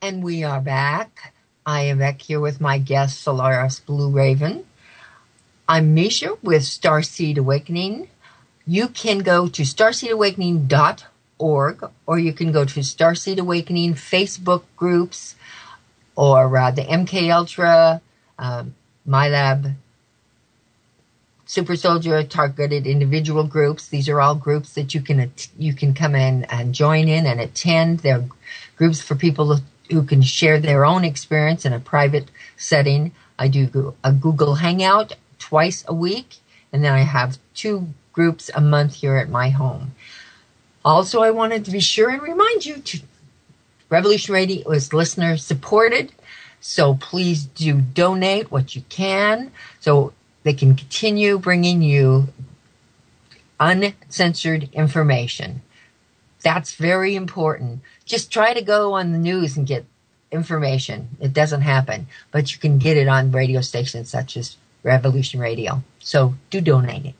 And we are back. I am back here with my guest, Solaris BlueRaven. I'm Miesha with Starseed Awakening. You can go to starseedawakening.org, or you can go to Starseed Awakening Facebook groups, or the MK Ultra, My Lab, Super Soldier targeted individual groups. These are all groups that you can come in and join in and attend. They're groups for people who can share their own experience in a private setting. I do a Google Hangout twice a week, and then I have 2 groups a month here at my home. Also, I wanted to be sure and remind you Revolution Radio is listener supported, so please do donate what you can so they can continue bringing you uncensored information. That's very important. Just try to go on the news and get information. It doesn't happen, but you can get it on radio stations such as Revolution Radio. So do donate it.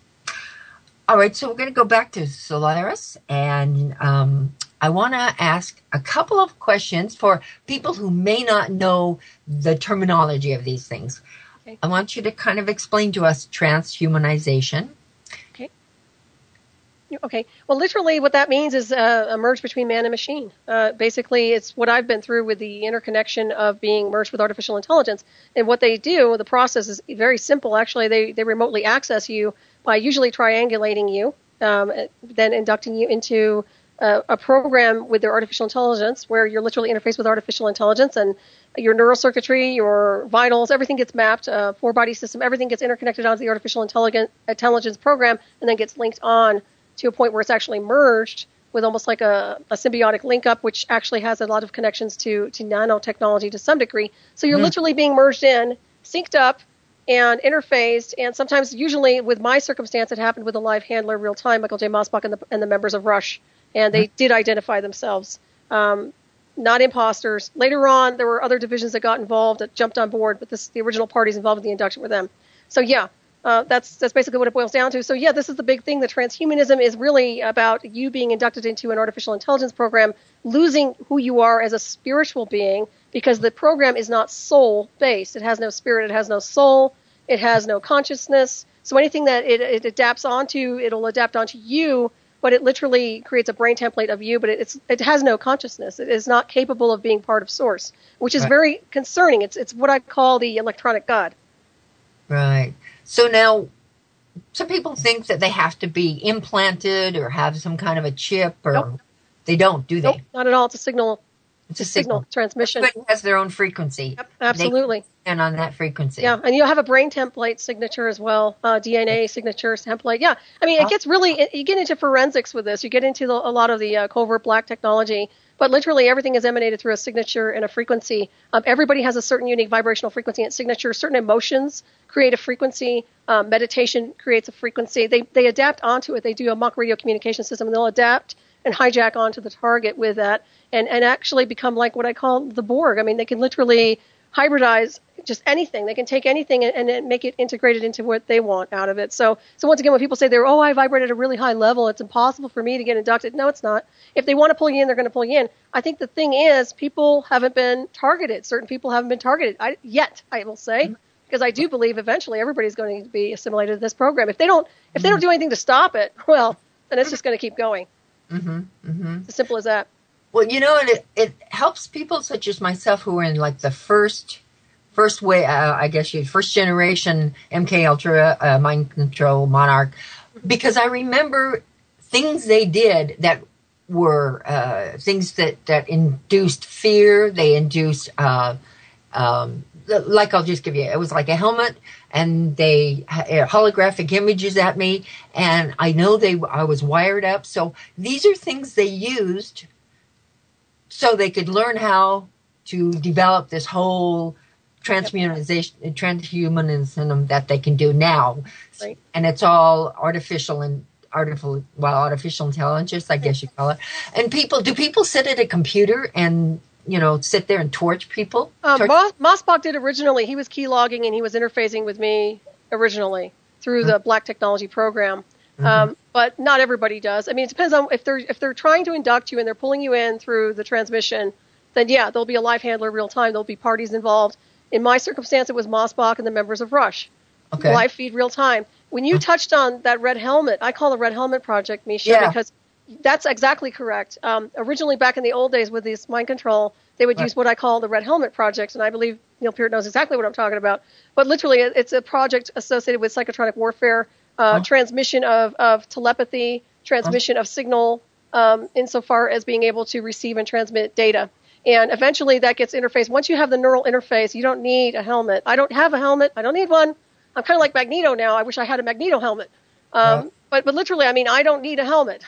All right, so we're going to go back to Solaris, and I want to ask a couple of questions for people who may not know the terminology of these things. Okay. I want you to kind of explain to us transhumanization. Okay. Well, literally what that means is a merge between man and machine. Basically, it's what I've been through with the interconnection of being merged with artificial intelligence. And what they do, the process is very simple. Actually, they remotely access you by usually triangulating you, then inducting you into a program with their artificial intelligence where you're literally interfaced with artificial intelligence, and your neural circuitry, your vitals, everything gets mapped, 4-body system, everything gets interconnected onto the artificial intelligence program and then gets linked on to a point where it's actually merged with almost like a symbiotic link up, which actually has a lot of connections to nanotechnology to some degree. So you're literally being merged in, synced up, and interfaced. And sometimes, usually with my circumstance, it happened with a live handler real time, Michael J. Mosbach and the members of Rush. And they did identify themselves, not imposters. Later on, there were other divisions that got involved that jumped on board, but the original parties involved with the induction were them. So yeah. That's basically what it boils down to. So yeah, this is the big thing. The transhumanism is really about you being inducted into an artificial intelligence program, losing who you are as a spiritual being, because the program is not soul based. It has no spirit. It has no soul. It has no consciousness. So anything that it adapts onto, it'll adapt onto you, but it literally creates a brain template of you, but it has no consciousness. It is not capable of being part of source, which is very concerning. It's what I call the electronic God. Right. So now, some people think that they have to be implanted or have some kind of a chip, or they don't, do they? Nope, not at all. It's a signal. It's a signal transmission. Everybody has their own frequency. Yep, absolutely. And on that frequency. Yeah, and you'll have a brain template signature as well, DNA signature template. Yeah, I mean, it gets really, you get into forensics with this. You get into a lot of the covert black technology. But literally everything is emanated through a signature and a frequency. Everybody has a certain unique vibrational frequency and signature. Certain emotions create a frequency. Meditation creates a frequency. They adapt onto it. They do a mock radio communication system, and they'll adapt and hijack onto the target with that and actually become like what I call the Borg. I mean, they can literally hybridize just anything. They can take anything and make it integrated into what they want out of it. So once again, when people say I vibrate at a really high level, it's impossible for me to get inducted. No, it's not. If they want to pull you in, they're going to pull you in. I think the thing is, people haven't been targeted. Certain people haven't been targeted yet, I will say, because I do believe eventually everybody's going to be assimilated to this program. If they don't do anything to stop it, well, then it's just going to keep going. It's as simple as that. Well, it helps people such as myself who are in like the first way, I guess first generation MK Ultra, mind control, Monarch, because I remember things they did that were things that induced fear. They induced, like I'll just give you, it was like a helmet, and they holographic images at me, and I know I was wired up. So these are things they used so they could learn how to develop this whole transhumanism that they can do now. Right. And it's all artificial intelligence, I guess you call it. And do people sit at a computer and, sit there and torch people? Mosbach did originally. He was keylogging and he was interfacing with me originally through the Black Technology program. But not everybody does. I mean, it depends on if they're trying to induct you and they're pulling you in through the transmission. then yeah, there'll be a live handler real time. There'll be parties involved. In my circumstance, it was Mossbach and the members of Rush. Okay. Live feed real time. When you touched on that red helmet, I call the red helmet project, Miesha, because that's exactly correct. Originally, back in the old days with this mind control, they would use what I call the red helmet project, and I believe Neil Peart knows exactly what I'm talking about. But literally, it's a project associated with psychotronic warfare, transmission of telepathy, transmission of signal, insofar as being able to receive and transmit data. And eventually that gets interfaced. Once you have the neural interface, you don't need a helmet. I don't have a helmet. I don't need one. I'm kind of like Magneto now. I wish I had a Magneto helmet. But literally, I mean, I don't need a helmet.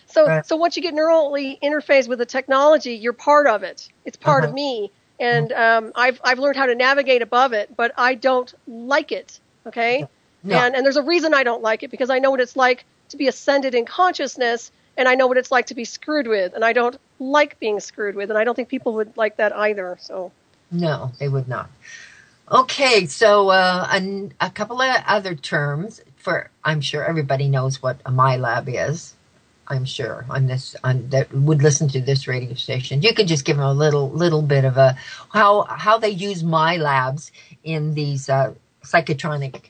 So once you get neurally interfaced with the technology, you're part of it. It's part of me. And I've learned how to navigate above it, but I don't like it. Okay? No. And there's a reason I don't like it, because I know what it's like to be ascended in consciousness, and I know what it's like to be screwed with, and I don't like being screwed with, and I don't think people would like that either. So no, they would not. Okay, so a couple of other terms for, I'm sure everybody knows what a MyLab is. I'm sure that would listen to this radio station. You could just give them a little bit of a how they use MyLabs in these psychotronic.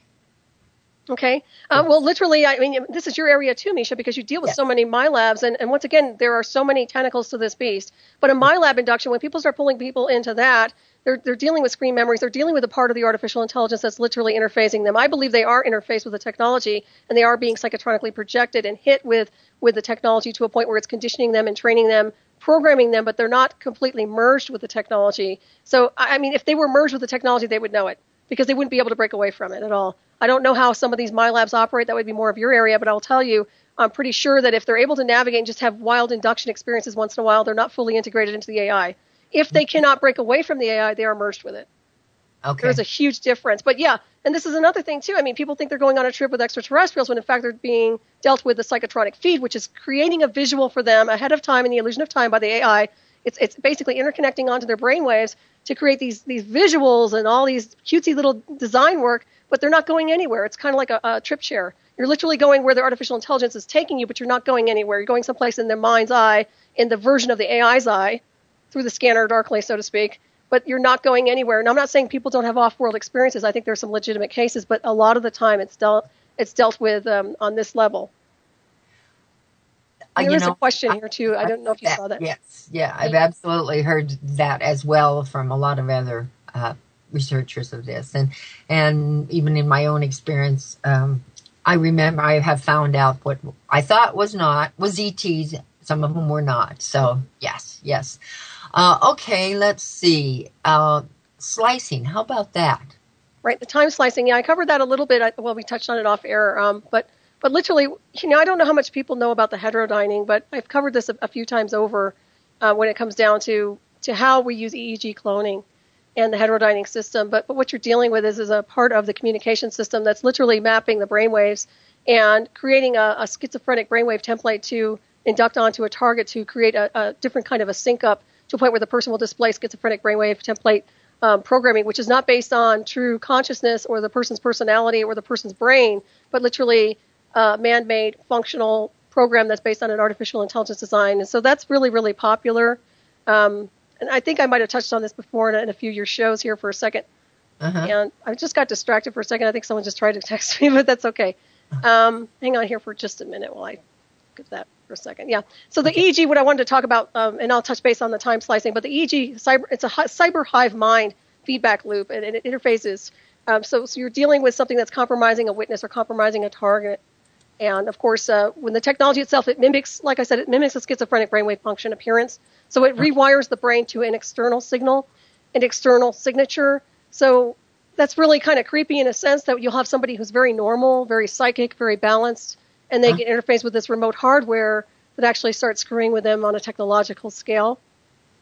Okay. Well, literally, I mean, this is your area too, Miesha, because you deal with so many MyLabs. And once again, there are so many tentacles to this beast. But a MyLab induction, when people start pulling people into that, they're dealing with screen memories. They're dealing with a part of the artificial intelligence that's literally interfacing them. I believe they are interfaced with the technology, and they are being psychotronically projected and hit with the technology to a point where it's conditioning them and training them, programming them, but they're not completely merged with the technology. So, I mean, if they were merged with the technology, they would know it, because they wouldn't be able to break away from it at all. I don't know how some of these MyLabs operate. That would be more of your area, but I'll tell you, I'm pretty sure that if they're able to navigate and just have wild induction experiences once in a while, they're not fully integrated into the AI. If they cannot break away from the AI, they are merged with it. Okay. There's a huge difference. But yeah, and this is another thing too. I mean, people think they're going on a trip with extraterrestrials when in fact they're being dealt with the psychotronic feed, which is creating a visual for them ahead of time in the illusion of time by the AI. It's basically interconnecting onto their brainwaves to create these visuals and all these cutesy little design work, but they're not going anywhere. It's kind of like a trip share. You're literally going where their artificial intelligence is taking you, but you're not going anywhere. You're going someplace in their mind's eye, in the version of the AI's eye, through the scanner darkly, so to speak, but you're not going anywhere. Now, I'm not saying people don't have off-world experiences. I think there's some legitimate cases, but a lot of the time it's dealt with on this level. There is a question here, too. I don't know if you saw that. Yes, yeah, I've absolutely heard that as well from a lot of other researchers of this. And even in my own experience, I remember I have found out what I thought was ETs. Some of them were not. So, yes. Okay, let's see. Slicing, how about that? Right, the time slicing. Yeah, I covered that a little bit. Well, we touched on it off air. But literally, I don't know how much people know about the heterodyning, but I've covered this a few times over when it comes down to how we use EEG cloning and the heterodyning system. But what you're dealing with is a part of the communication system that's literally mapping the brainwaves and creating a schizophrenic brainwave template to induct onto a target to create a different kind of a sync up to a point where the person will display schizophrenic brainwave template programming, which is not based on true consciousness or the person's personality or the person's brain, but literally man-made functional program that's based on an artificial intelligence design. And so that's really, really popular. And I think I might have touched on this before in a few of your shows here for a second. And I just got distracted for a second. I think someone just tried to text me, but that's okay. Hang on here for just a minute while I get that for a second. Yeah. So the EEG, what I wanted to talk about, and I'll touch base on the time slicing, but the EEG, it's a cyber hive mind feedback loop, and it interfaces. So you're dealing with something that's compromising a witness or compromising a target. And of course, when the technology itself, it mimics, like I said, it mimics a schizophrenic brainwave function appearance. So it rewires the brain to an external signal, an external signature. So that's really kind of creepy in a sense that you'll have somebody who's very normal, very psychic, very balanced, and they get interfaced with this remote hardware that actually starts screwing with them on a technological scale.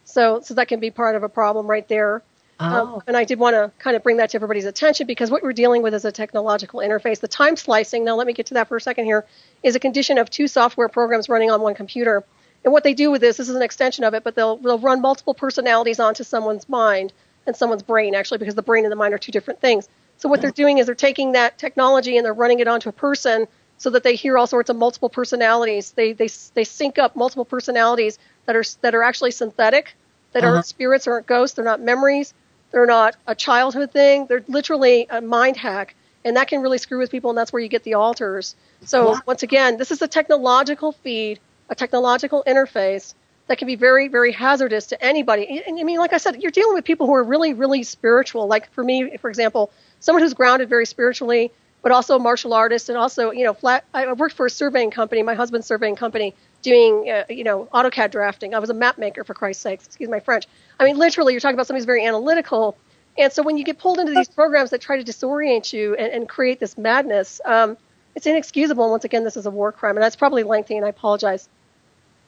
So that can be part of a problem right there. And I did want to kind of bring that to everybody's attention because what we're dealing with is a technological interface. The time slicing, now let me get to that for a second here, is a condition of two software programs running on one computer. And what they do with this is an extension of it, but they'll run multiple personalities onto someone's mind and someone's brain, actually, because the brain and the mind are two different things. So what they're doing is they're taking that technology and they're running it onto a person so that they hear all sorts of multiple personalities. They sync up multiple personalities that are actually synthetic, that aren't spirits, aren't ghosts, they're not memories, they're not a childhood thing, they're literally a mind hack. And that can really screw with people, and that's where you get the alters. So once again, this is a technological feed, a technological interface that can be very, very hazardous to anybody. And I mean, like I said, you're dealing with people who are really, really spiritual. Like for me, for example, someone who's grounded very spiritually, but also a martial artist, and also, I worked for a surveying company, my husband's surveying company, doing, AutoCAD drafting. I was a map maker, for Christ's sakes, excuse my French. I mean, literally, you're talking about somebody who's very analytical. And so when you get pulled into these programs that try to disorient you and create this madness, it's inexcusable. And once again, this is a war crime. And that's probably lengthy, and I apologize.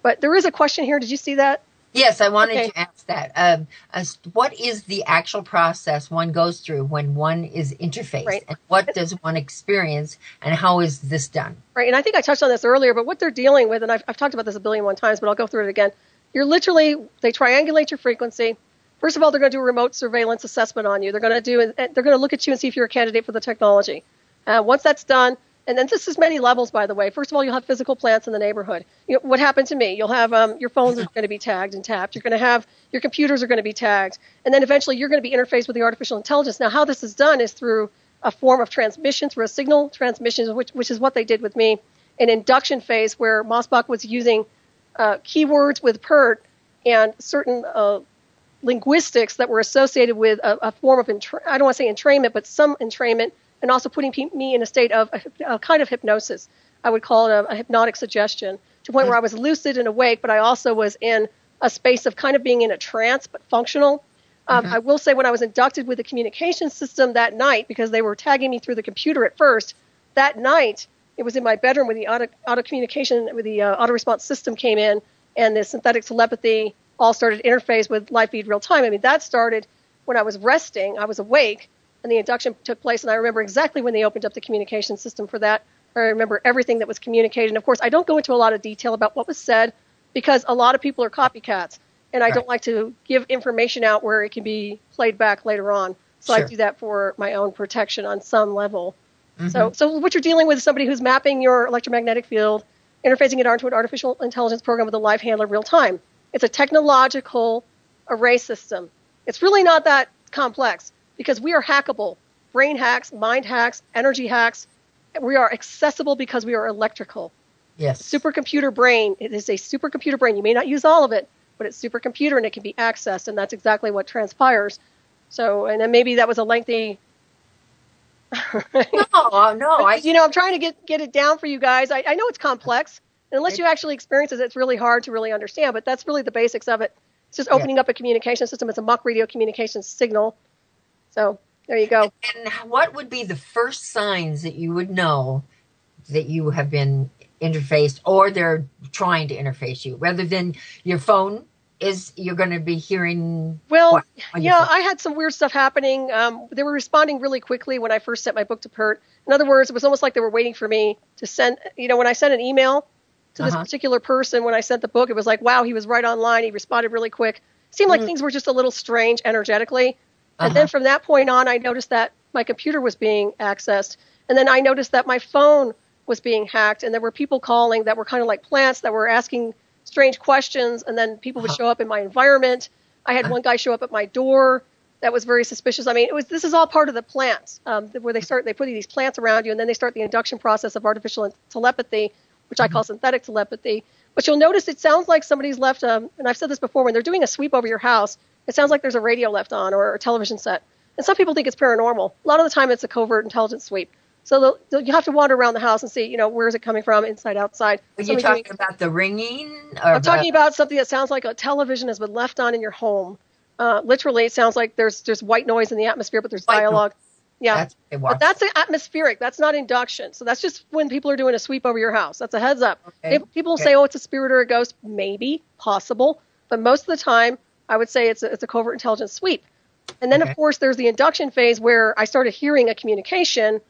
But there is a question here. Did you see that? Yes, I wanted to ask that. What is the actual process one goes through when one is interfaced? Right. And what does one experience, and how is this done? Right, and I think I touched on this earlier, but what they're dealing with, and I've talked about this a billion times, but I'll go through it again. They triangulate your frequency. First of all, they're going to do a remote surveillance assessment on you. They're going to look at you and see if you're a candidate for the technology. Once that's done, and then this is many levels, by the way. First of all, you'll have physical plants in the neighborhood. What happened to me? You'll have your phones are going to be tagged and tapped. You're going to have your computers are going to be tagged, and then eventually you're going to be interfaced with the artificial intelligence. Now, how this is done is through a form of transmission, through a signal transmission, which is what they did with me. An induction phase where Mossbach was using keywords with PERT and certain linguistics that were associated with a form of, I don't want to say entrainment, but some entrainment, and also putting me in a state of a kind of hypnosis. I would call it a hypnotic suggestion, to the point where I was lucid and awake, but I also was in a space of kind of being in a trance, but functional. I will say when I was inducted with the communication system that night, because they were tagging me through the computer at first, that night it was in my bedroom when the auto communication, with the auto response system came in, and the synthetic telepathy all started to interface with live feed real time. I mean, that started when I was resting. I was awake, and the induction took place, and I remember exactly when they opened up the communication system for that. I remember everything that was communicated. And, of course, I don't go into a lot of detail about what was said, because a lot of people are copycats, and I don't like to give information out where it can be played back later on. So I do that for my own protection on some level. So what you're dealing with is somebody who's mapping your electromagnetic field, interfacing it onto an artificial intelligence program with a live handler real time. It's a technological array system. It's really not that complex, because we are hackable. Brain hacks, mind hacks, energy hacks. We are accessible because we are electrical. Yes. Supercomputer brain. It is a supercomputer brain. You may not use all of it, but it's supercomputer, and it can be accessed, and that's exactly what transpires. So, and then maybe that was a lengthy... No. I'm trying to get it down for you guys. I know it's complex. And unless you actually experience it, it's really hard to really understand. But that's really the basics of it. It's just opening up a communication system. It's a mock radio communication signal. So there you go. And what would be the first signs that you would know that you have been interfaced, or they're trying to interface you, rather than your phone? You're going to be hearing... Well, I had some weird stuff happening. They were responding really quickly when I first sent my book to PERT. In other words, it was almost like they were waiting for me to send... when I sent an email to this particular person, when I sent the book, it was like, wow, he was right online. He responded really quick. It seemed like things were just a little strange energetically. And then from that point on, I noticed that my computer was being accessed. And then I noticed that my phone was being hacked. And there were people calling that were kind of like plants that were asking strange questions, and then people would show up in my environment. I had one guy show up at my door that was very suspicious. I mean, this is all part of the plants, where they put these plants around you, and then they start the induction process of artificial telepathy, which I call synthetic telepathy. But you'll notice it sounds like somebody's left, and I've said this before, when they're doing a sweep over your house, it sounds like there's a radio left on or a television set. And some people think it's paranormal. A lot of the time it's a covert intelligence sweep. So you have to wander around the house and see, where is it coming from, inside, outside. Are you talking about the ringing? I'm talking about something that sounds like a television has been left on in your home. Literally, it sounds like there's white noise in the atmosphere, but there's dialogue. Yeah, but that's atmospheric. That's not induction. So that's just when people are doing a sweep over your house. That's a heads up. Okay. People say, oh, it's a spirit or a ghost. Maybe, possible. But most of the time, I would say it's a covert intelligence sweep. And then, of course, there's the induction phase where I started hearing a communication.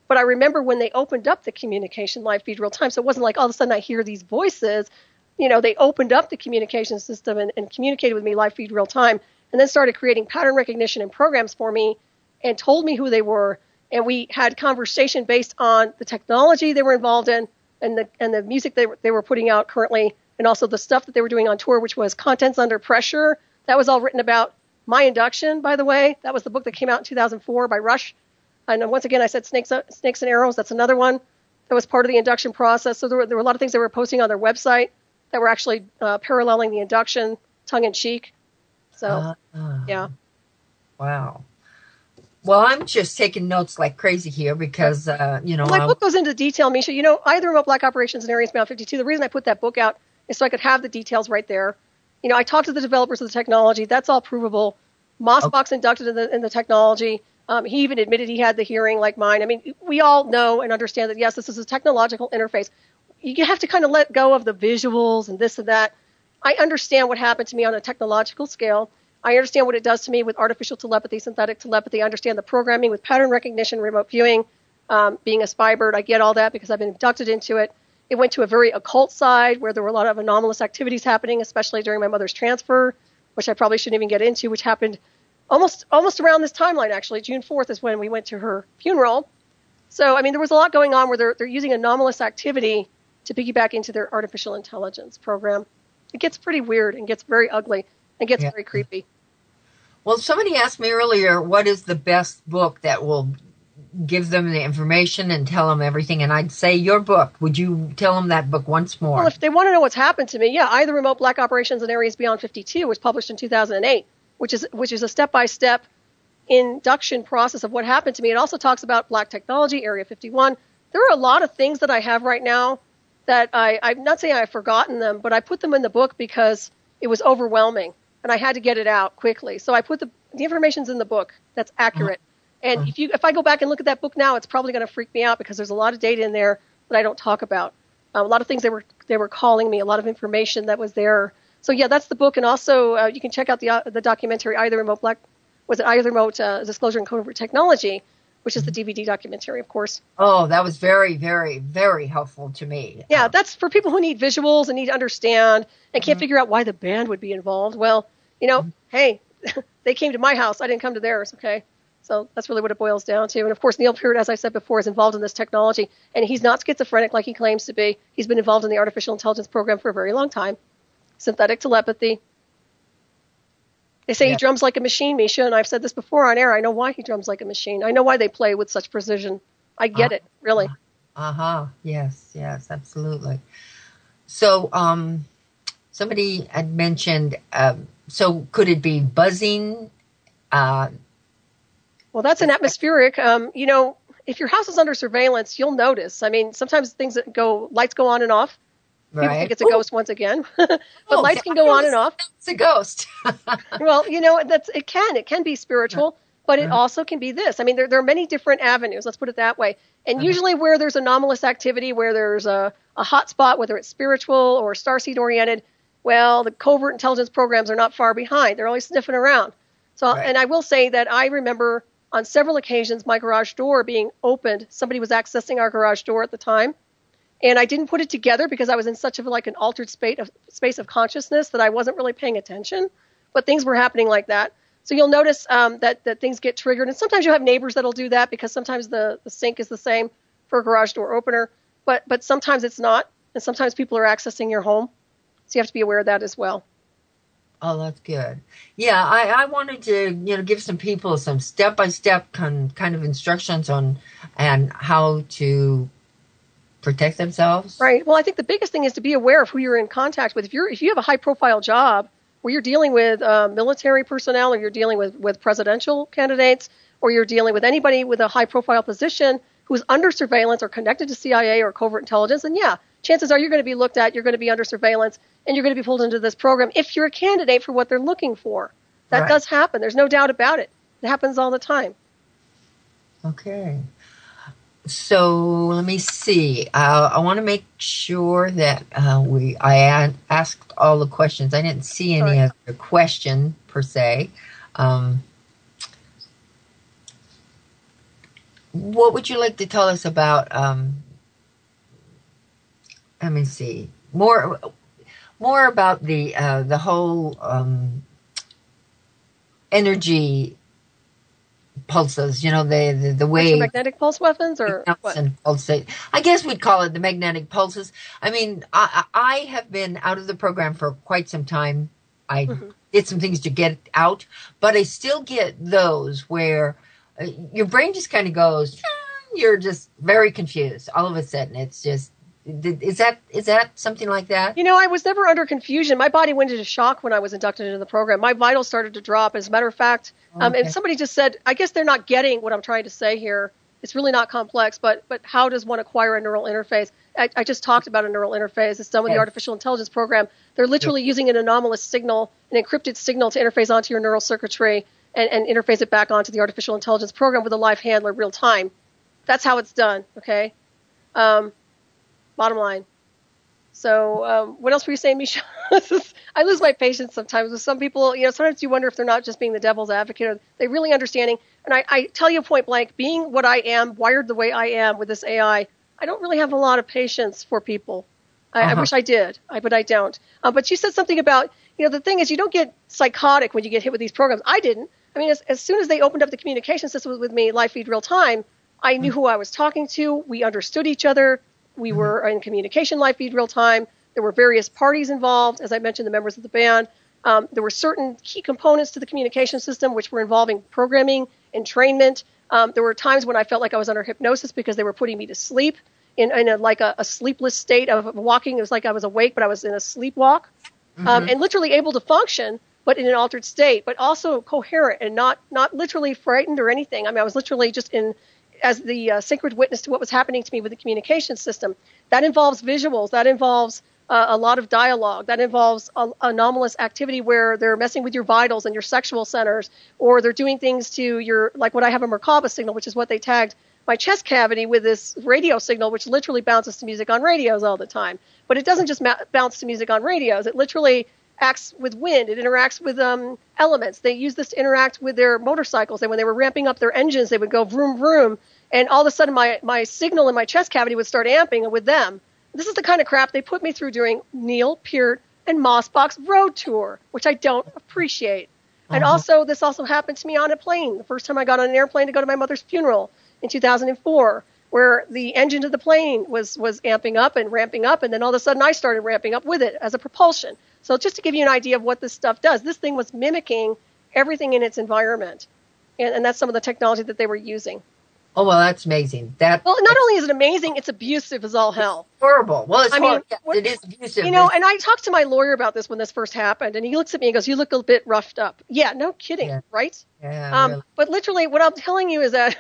But I remember when they opened up the communication live feed real time, so it wasn't like all of a sudden I hear these voices. They opened up the communication system and communicated with me live feed real time, and then started creating pattern recognition and programs for me, and told me who they were. And we had conversation based on the technology they were involved in, and the music they were putting out currently, and also the stuff that they were doing on tour, which was Contents Under Pressure, That was all written about my induction, by the way. That was the book that came out in 2004 by Rush. And once again, I said Snakes and Arrows. That's another one that was part of the induction process. So there were a lot of things they were posting on their website that were actually paralleling the induction, tongue-in-cheek. So, yeah. Wow. Well, I'm just taking notes like crazy here because, my book goes into detail, Miesha. I Remote Black Operations in Areas Beyond 52, the reason I put that book out is so I could have the details right there. I talked to the developers of the technology. That's all provable. Mossbach's inducted in the technology. He even admitted he had the hearing like mine. I mean, we all know and understand that, yes, this is a technological interface. You have to kind of let go of the visuals and this and that. I understand what happened to me on a technological scale. I understand what it does to me with artificial telepathy, synthetic telepathy. I understand the programming with pattern recognition, remote viewing, being a spy bird. I get all that because I've been inducted into it. It went to a very occult side where there were a lot of anomalous activities happening, especially during my mother's transfer, which I probably shouldn't even get into, which happened almost around this timeline, actually. June 4th is when we went to her funeral. So, I mean, there was a lot going on where they're using anomalous activity to piggyback into their artificial intelligence program. It gets pretty weird and gets very ugly and gets very creepy. Well, somebody asked me earlier, what is the best book that will give them the information and tell them everything? And I'd say your book. Would you tell them that book once more? Well, if they want to know what's happened to me, yeah, I, the Remote Black Operations in Areas Beyond 52 was published in 2008, which is a step-by-step induction process of what happened to me. It also talks about black technology, Area 51. There are a lot of things that I have right now that I'm not saying I've forgotten them, but I put them in the book because it was overwhelming and I had to get it out quickly. So I put the information's in the book that's accurate. And if I go back and look at that book now, it's probably going to freak me out because there's a lot of data in there that I don't talk about. A lot of things they were calling me, a lot of information that was there. So yeah, that's the book. And also you can check out the documentary, I, the Remote Disclosure and Covert Technology, which is the DVD documentary, of course. Oh, that was very, very, very helpful to me. Yeah, that's for people who need visuals and need to understand and can't figure out why the band would be involved. Well, hey, they came to my house. I didn't come to theirs, okay? So that's really what it boils down to. And, of course, Neil Peart, as I said before, is involved in this technology. And he's not schizophrenic like he claims to be. He's been involved in the artificial intelligence program for a very long time. Synthetic telepathy. They say he drums like a machine, Miesha, and I've said this before on air. I know why he drums like a machine. I know why they play with such precision. I get it, really. Yes, absolutely. So somebody had mentioned, so could it be buzzing? Well, that's an atmospheric. If your house is under surveillance, you'll notice. I mean, sometimes lights go on and off. People think it's a ghost once again, but lights can go on and off. It's a ghost. Well, it can be spiritual, but it also can be this. I mean, there are many different avenues. Let's put it that way. And usually where there's anomalous activity, where there's a hot spot, whether it's spiritual or Starseed oriented, well, the covert intelligence programs are not far behind. They're always sniffing around. So, and I will say that I remember on several occasions my garage door being opened. Somebody was accessing our garage door at the time. And I didn't put it together because I was in such an altered space of consciousness that I wasn't really paying attention. But things were happening like that. So you'll notice that things get triggered. And sometimes you'll have neighbors that'll do that because sometimes the sink is the same for a garage door opener. But sometimes it's not. And sometimes people are accessing your home. So you have to be aware of that as well. Oh, that's good. Yeah, I wanted to, give some people some step-by-step kind of instructions on and how to protect themselves. Right. Well, I think the biggest thing is to be aware of who you're in contact with. If you have a high-profile job where you're dealing with military personnel, or you're dealing with presidential candidates, or you're dealing with anybody with a high-profile position who's under surveillance or connected to CIA or covert intelligence, then yeah, chances are you're going to be looked at, you're going to be under surveillance, and you're going to be pulled into this program if you're a candidate for what they're looking for. That does happen. There's no doubt about it. It happens all the time. Okay. So let me see. I want to make sure that I asked all the questions. I didn't see any other question per se. What would you like to tell us about? Let me see. More about the whole energy pulses, the way magnetic pulse weapons or what? Pulsate. I guess we'd call it the magnetic pulses. I mean, I have been out of the program for quite some time, I did some things to get it out, but I still get those where your brain just kind of goes, you're just very confused. All of a sudden, it's just, is that something like that? I was never under confusion. My body went into shock when I was inducted into the program. My vitals started to drop. As a matter of fact, and somebody just said, I guess they're not getting what I'm trying to say here. It's really not complex, but how does one acquire a neural interface? I just talked about a neural interface. It's done with the artificial intelligence program. They're literally using an anomalous signal, an encrypted signal, to interface onto your neural circuitry and interface it back onto the artificial intelligence program with a live handler real time. That's how it's done, okay? Bottom line. So what else were you saying, Miesha? I lose my patience sometimes with some people. Sometimes you wonder if they're not just being the devil's advocate. Or they really understanding. And I tell you point blank, being what I am, wired the way I am with this AI, I don't really have a lot of patience for people. I wish I did, but I don't. But you said something about, the thing is you don't get psychotic when you get hit with these programs. I didn't. I mean, as soon as they opened up the communication system with me, live feed real time, I knew who I was talking to. We understood each other. We were in communication live feed real time. There were various parties involved, as I mentioned, the members of the band. There were certain key components to the communication system which were involving programming, entrainment. There were times when I felt like I was under hypnosis because they were putting me to sleep in a sleepless state of walking. It was like I was awake, but I was in a sleepwalk, and literally able to function, but in an altered state, but also coherent and not literally frightened or anything. I mean, I was literally just as the sacred witness to what was happening to me with the communication system. That involves visuals. That involves a lot of dialogue. That involves anomalous activity where they're messing with your vitals and your sexual centers, or they're doing things to your, like what I have a Merkaba signal, which is what they tagged my chest cavity with this radio signal, which literally bounces to music on radios all the time. But it doesn't just bounce to music on radios. It literally acts with wind. It interacts with elements. They use this to interact with their motorcycles. And when they were ramping up their engines, they would go vroom, vroom. And all of a sudden, my signal in my chest cavity would start amping with them. This is the kind of crap they put me through during Neil Peart and Mossbach's road tour, which I don't appreciate. And also, this also happened to me on a plane. The first time I got on an airplane to go to my mother's funeral in 2004, where the engine of the plane was amping up and ramping up, and then all of a sudden I started ramping up with it as a propulsion. So just to give you an idea of what this stuff does, this thing was mimicking everything in its environment. And that's some of the technology that they were using. Oh, well, that's amazing. Not only is it amazing, it's abusive as all hell. Horrible. Well, it's horrible. It is abusive. And I talked to my lawyer about this when this first happened, and he looks at me and goes, "You look a bit roughed up." Yeah, no kidding, right? Yeah, really. But literally, what I'm telling you is that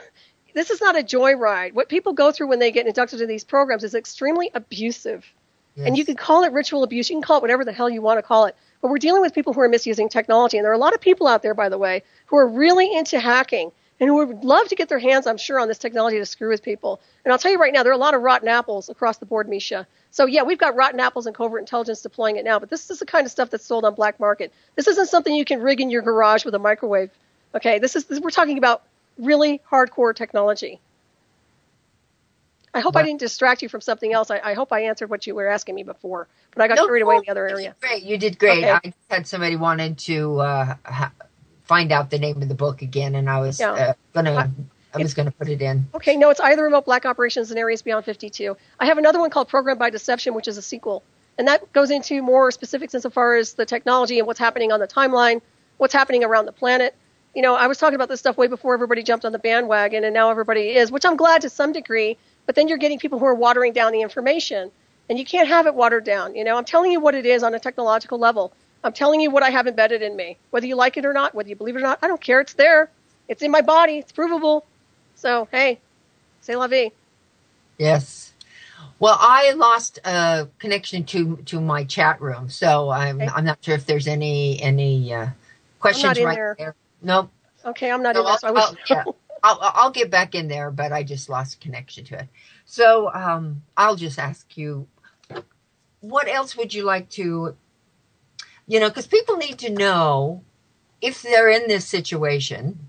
this is not a joyride. What people go through when they get inducted into these programs is extremely abusive. Yes. And you can call it ritual abuse. You can call it whatever the hell you want to call it. But we're dealing with people who are misusing technology. And there are a lot of people out there, by the way, who are really into hacking and who would love to get their hands, I'm sure, on this technology to screw with people. And I'll tell you right now, there are a lot of rotten apples across the board, Miesha. So, yeah, we've got rotten apples and covert intelligence deploying it now. But this is the kind of stuff that's sold on black market. This isn't something you can rig in your garage with a microwave. Okay, we're talking about really hardcore technology. I hope I didn't distract you from something else. I hope I answered what you were asking me before, but I got carried away in the other area. Great, you did great. Okay. I just had somebody wanted to find out the name of the book again, and I was gonna put it in. Okay, no, it's either Remote Black Operations and Areas Beyond 52. I have another one called Program by Deception, which is a sequel, and that goes into more specifics insofar as the technology and what's happening on the timeline, what's happening around the planet. I was talking about this stuff way before everybody jumped on the bandwagon, and now everybody is, which I'm glad to some degree. But then you're getting people who are watering down the information, and you can't have it watered down. I'm telling you what it is on a technological level. I'm telling you what I have embedded in me. Whether you like it or not, whether you believe it or not, I don't care. It's there. It's in my body. It's provable. So, hey, c'est la vie. Yes. Well, I lost connection to my chat room, so I'm not sure if there's any questions right there. Nope. Okay, I'm not in there. So I'll get back in there, but I just lost connection to it. So I'll just ask you, what else would you like to, because people need to know if they're in this situation,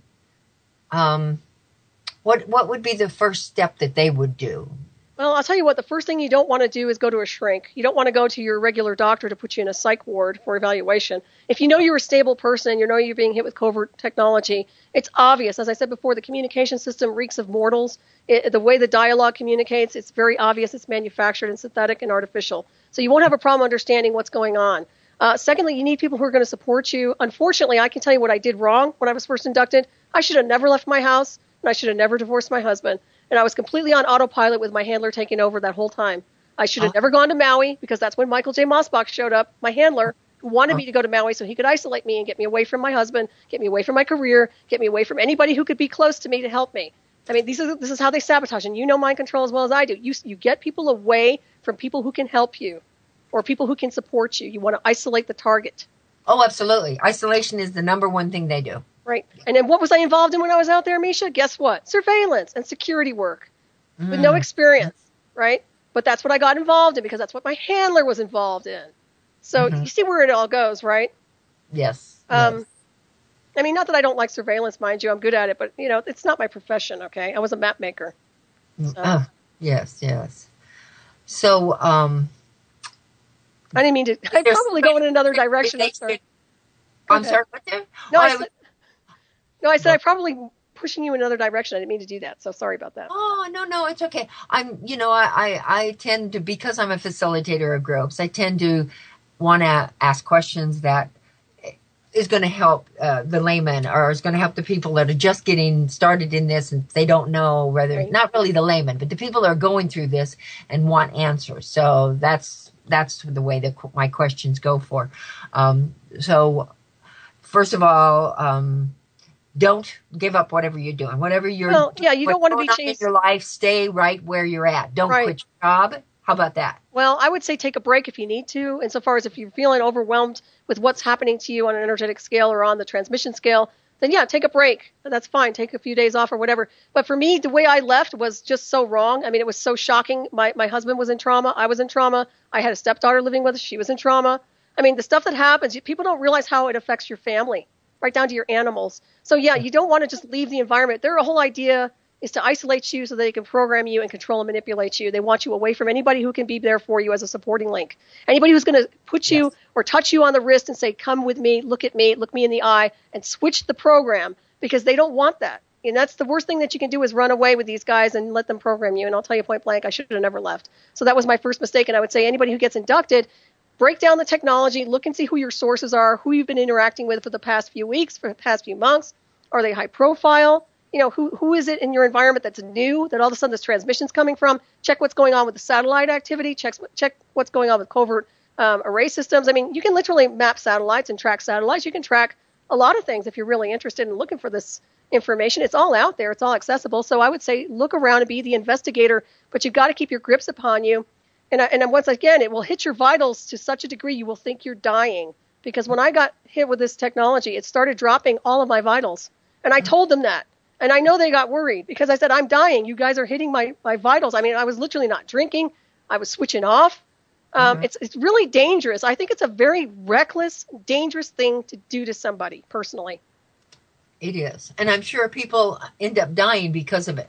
what would be the first step that they would do? Well, I'll tell you what, the first thing you don't want to do is go to a shrink. You don't want to go to your regular doctor to put you in a psych ward for evaluation. If you know you're a stable person and you know you're being hit with covert technology, it's obvious. As I said before, the communication system reeks of mortals. The way the dialogue communicates, it's very obvious it's manufactured and synthetic and artificial. So you won't have a problem understanding what's going on. Secondly, you need people who are going to support you. Unfortunately, I can tell you what I did wrong when I was first inducted. I should have never left my house, and I should have never divorced my husband. And I was completely on autopilot with my handler taking over that whole time. I should have never gone to Maui, because that's when Michael J. Mossbach showed up, my handler, who wanted me to go to Maui so he could isolate me and get me away from my husband, get me away from my career, get me away from anybody who could be close to me to help me. I mean, this is how they sabotage, and you know mind control as well as I do. You get people away from people who can help you or people who can support you. You want to isolate the target. Oh, absolutely. Isolation is the number one thing they do. Right. And then what was I involved in when I was out there, Miesha? Guess what? Surveillance and security work with no experience, right? But that's what I got involved in because that's what my handler was involved in. So you see where it all goes, right? Yes. I mean, not that I don't like surveillance, mind you. I'm good at it, but, you know, it's not my profession, okay? I was a map maker. So. Yes. So, I didn't mean to. I'd probably go in another direction. I'm sorry. What there? I said I'm probably pushing you in another direction. I didn't mean to do that. So sorry about that. Oh, no, it's okay. I tend to, because I'm a facilitator of groups, I tend to want to ask questions that is going to help the layman, or is going to help the people that are just getting started in this and they don't know whether, not really the layman, but the people that are going through this and want answers. So that's the way that my questions go for. So first of all, don't give up whatever you're doing. Whatever you're you don't want to be chased. In your life, stay right where you're at. Don't quit your job. How about that? Well, I would say take a break if you need to. Insofar as if you're feeling overwhelmed with what's happening to you on an energetic scale or on the transmission scale, then take a break. That's fine. Take a few days off or whatever. But for me, the way I left was just so wrong. I mean, it was so shocking. My husband was in trauma. I was in trauma. I had a stepdaughter living with us. She was in trauma. I mean, the stuff that happens, people don't realize how it affects your family, right down to your animals. So you don't want to just leave the environment. Their whole idea is to isolate you so they can program you and control and manipulate you. They want you away from anybody who can be there for you as a supporting link. Anybody who's going to put you or touch you on the wrist and say, come with me, look me in the eye, and switch the program, because they don't want that. And that's the worst thing that you can do, is run away with these guys and let them program you. And I'll tell you point blank, I should have never left. So that was my first mistake. And I would say anybody who gets inducted, break down the technology, look and see who your sources are, who you've been interacting with for the past few weeks, for the past few months. Are they high profile? You know, who is it in your environment that's new, that all of a sudden this transmission's coming from? Check what's going on with the satellite activity. Check what's going on with covert array systems. I mean, you can literally map satellites and track satellites. You can track a lot of things if you're really interested in looking for this information. It's all out there. It's all accessible. So I would say look around and be the investigator, but you've got to keep your grips upon you. And once again, it will hit your vitals to such a degree you will think you're dying. Because when I got hit with this technology, it started dropping all of my vitals. And I told them that. And I know they got worried, because I said, I'm dying. You guys are hitting my vitals. I mean, I was literally not drinking. I was switching off. It's really dangerous. I think it's a very reckless, dangerous thing to do to somebody, personally. It is. And I'm sure people end up dying because of it.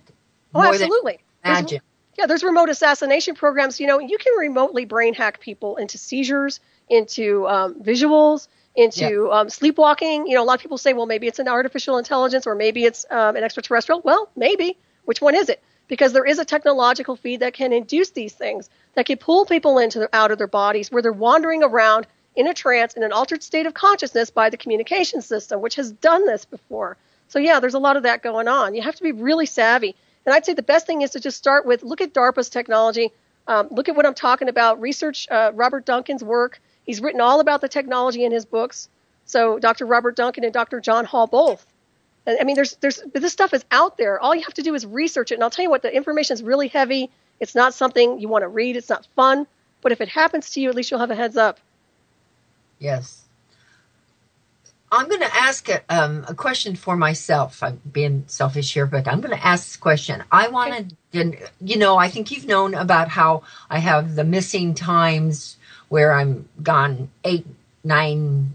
Oh, absolutely. Imagine. There's remote assassination programs. You know, you can remotely brain hack people into seizures, into visuals, into sleepwalking. You know, a lot of people say, well, maybe it's an artificial intelligence, or maybe it's an extraterrestrial. Well, maybe. Which one is it? Because there is a technological feed that can induce these things, that can pull people out of their bodies, where they're wandering around in a trance, in an altered state of consciousness by the communication system, which has done this before. So there's a lot of that going on. You have to be really savvy. And I'd say the best thing is to just start with, look at DARPA's technology. Look at what I'm talking about. Research Robert Duncan's work. He's written all about the technology in his books. So Dr. Robert Duncan and Dr. John Hall both. And I mean, this stuff is out there. All you have to do is research it. And I'll tell you what, the information is really heavy. It's not something you want to read. It's not fun. But if it happens to you, at least you'll have a heads up. Yes. I'm going to ask a question for myself. I'm being selfish here, but I'm going to ask this question. I wanted, I think you've known about how I have the missing times where I'm gone 8-9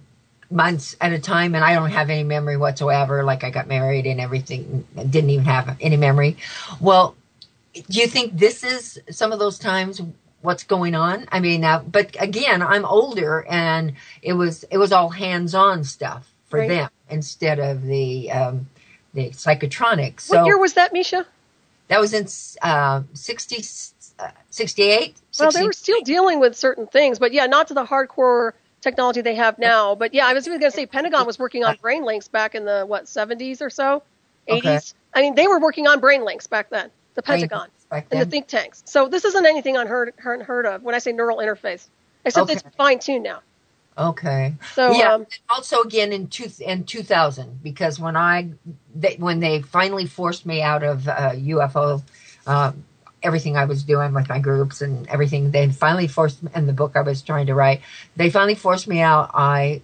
months at a time, and I don't have any memory whatsoever. Like, I got married and everything, didn't even have any memory. Well, do you think this is some of those times? What's going on? I mean, but again, I'm older, and it was all hands-on stuff for them instead of the psychotronic. So, what year was that, Miesha? That was in 68. Well, they were still dealing with certain things, but not to the hardcore technology they have now. But yeah, I was even going to say Pentagon was working on brain links back in the 70s or so, 80s. Okay. I mean, they were working on brain links back then. The Pentagon back and the then? think tanks. So this isn't anything unheard of when I say neural interface, except it's fine tuned now. Okay. So yeah. Also, again in 2000, because when they finally forced me out of UFO, everything I was doing with my groups and everything, they finally forced me, in the book I was trying to write, they finally forced me out. I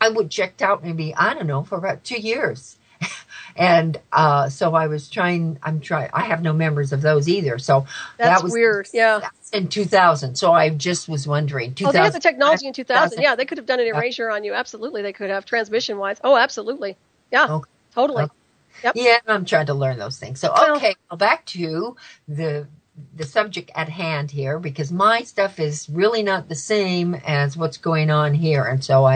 would checked out maybe, I don't know, for about 2 years. And so I have no memories of those either. So that was weird. Yeah. That's in 2000. So I just was wondering. Oh, they had the technology in 2000. Yeah, they could have done an erasure on you. Absolutely. They could have transmission wise. Oh, absolutely. Yeah, okay. Totally. Okay. Yep. Yeah, I'm trying to learn those things. So, okay, well, back to the subject at hand here, because my stuff is really not the same as what's going on here. And so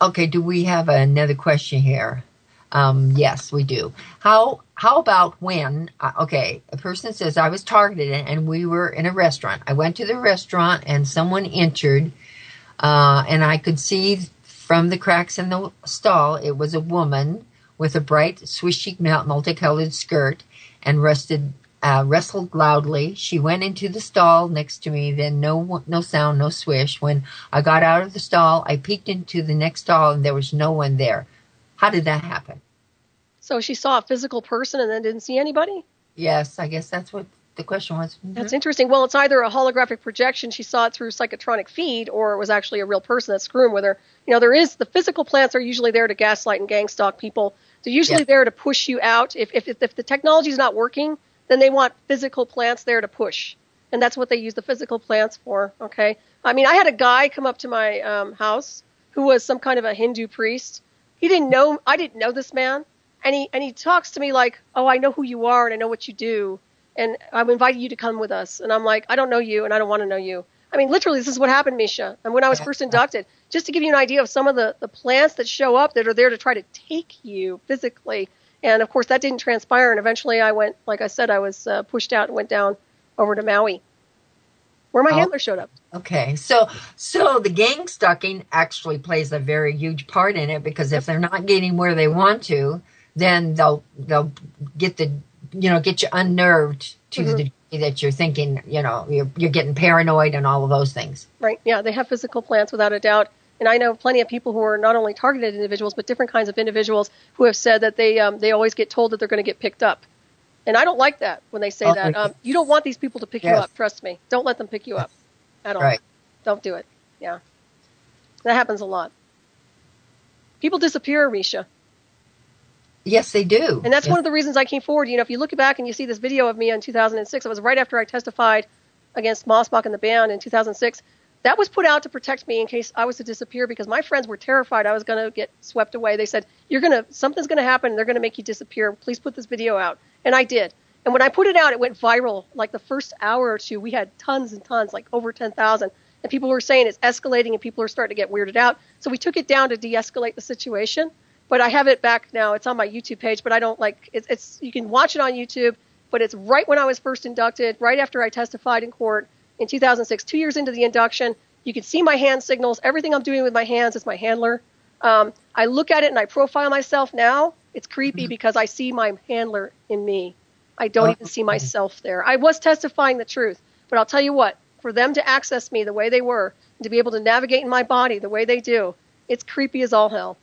okay, do we have another question here? Yes, we do. How about when, okay, a person says, I was targeted and we were in a restaurant. I went to the restaurant and someone entered, and I could see from the cracks in the stall, it was a woman with a bright, swishy, multicolored skirt and wrestled loudly. She went into the stall next to me, then no sound, no swish. When I got out of the stall, I peeked into the next stall and there was no one there. How did that happen? So she saw a physical person and then didn't see anybody? Yes, I guess that's what the question was. Mm-hmm. That's interesting. Well, it's either a holographic projection, she saw it through psychotronic feed, or it was actually a real person that's screwing with her. You know, the physical plants are usually there to gaslight and gang stalk people. They're usually there to push you out. If the technology is not working, then they want physical plants there to push. And that's what they use the physical plants for, okay? I mean, I had a guy come up to my house who was some kind of a Hindu priest. I didn't know this man. And he talks to me like, oh, I know who you are and I know what you do. And I'm inviting you to come with us. And I'm like, I don't know you and I don't want to know you. I mean, literally, this is what happened, Miesha. And when I was first inducted, just to give you an idea of some of the plants that show up that are there to try to take you physically. And, of course, that didn't transpire. And eventually I went, like I said, I was pushed out and went down over to Maui, where my handler showed up. Okay. So the gang stalking actually plays a very huge part in it, because if they're not getting where they want to, then they'll get you unnerved to the degree that you're thinking, you're getting paranoid and all of those things. Right. Yeah. They have physical plants without a doubt. And I know plenty of people who are not only targeted individuals, but different kinds of individuals who have said that they always get told that they're going to get picked up. And I don't like that when they say that. You don't want these people to pick you up. Trust me. Don't let them pick you up at all. Right. Don't do it. Yeah. That happens a lot. People disappear, Miesha. Yes, they do. And that's one of the reasons I came forward. If you look back and you see this video of me in 2006, it was right after I testified against Mossbach and the band in 2006. That was put out to protect me in case I was to disappear, because my friends were terrified I was going to get swept away. They said, something's going to happen. They're going to make you disappear. Please put this video out. And I did. And when I put it out, it went viral. Like the first hour or two, we had tons and tons, like over 10,000. And people were saying it's escalating and people are starting to get weirded out. So we took it down to de-escalate the situation. But I have it back now. It's on my YouTube page, but I don't it's you can watch it on YouTube, but it's right when I was first inducted, right after I testified in court in 2006, 2 years into the induction. You can see my hand signals. Everything I'm doing with my hands is my handler. I look at it and I profile myself now. It's creepy because I see my handler in me. I don't even see myself there. I was testifying the truth, but I'll tell you what, for them to access me the way they were, and to be able to navigate in my body the way they do, it's creepy as all hell.